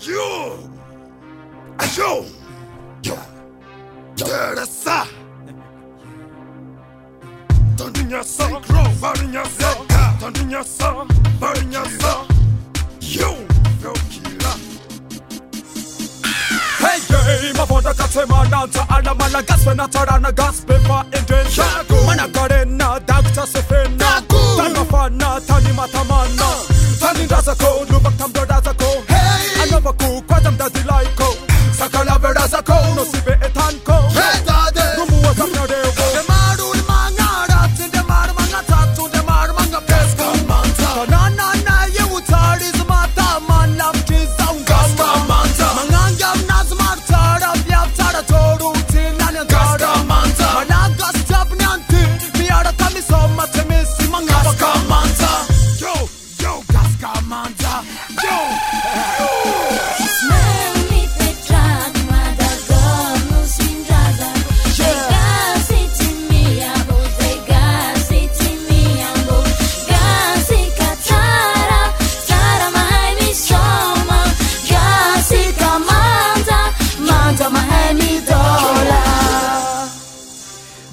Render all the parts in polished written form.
Yo! Yo! Teresa! Tandinhasa, Barinhasa, Tandinhasa, Barinhasa. Yo! Killer. Hey, yeah, my father got him on answer, and I'm on a gas when I turn on a gas paper in danger. Man, I got in now, Dr. Sefina. Tanafana, Tani Matamana. Tani Razako, Lubak Razako. Hey, I never cook, what I'm the Laiko. Sakala Razako, no Sibe Etanko. Hey, Dade, Rumu was up your day. The Maru Mangara, the Marmanga, to the Marmanga Pesca Manta. Na, you would tell is Mata, man, love is Manta. Mangangam Nazmarta, Piazza, Toru, Tinan, Gasta Manta. Managa Stop Nanti, Miara Tamisoma, Temisi, Mangaka Manta. Yo, Gaska Manta.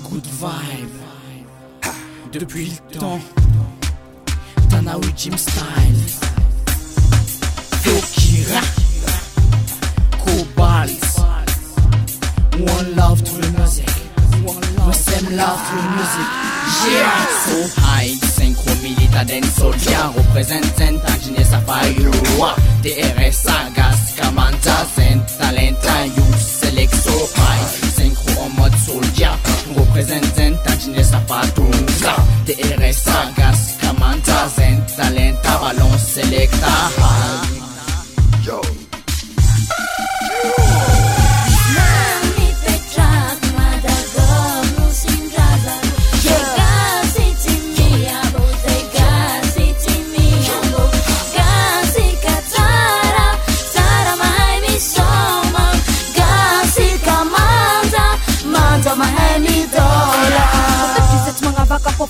Good vibe. Depuis le temps, Tanaou Jim Style, Fokira, Cobalt. One love to the music, the same love to the music. Yeah, so high, synchro milita den soldier, represent Tangine Safayu, TRS Gas Kamanta, Saint Talenta, you select so high, synchro en mode soldier, represent Tangine Safatunga, TRS Gas Kamanta, Saint Talenta, ballon selecta. Yo!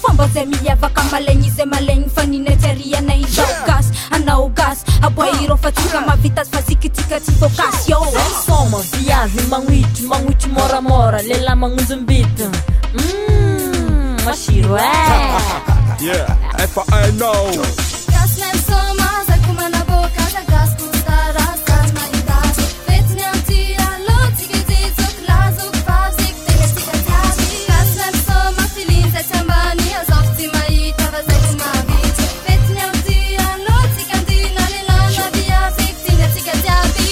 Fomba zay miavaka malegny izy malegny fa ninetariana izaogasy anao gasy aboahireo fa tsika mavita fa zikitika tsy focus yo soma viavy magnoitry moramora lela magnonjombita masiro Yeah, if I know. gas nem soma zay ko manaboaka za gas kustara gas maridady fetiny amty alo tsika jejok lazok fazik tegesika tiazy gas nem soma filin zay tsy ambany azafty mahita fa zay ko mavitsy fetiny amty alo tsika andina lelana viazik tingatsika jiaby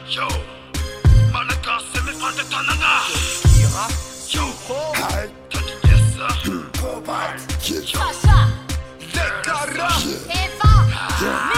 Yo! Malaga, semi-fante tananga! Yo! Hi! Tandinhasa! Cobalt! Sasha! Lekara! Eva!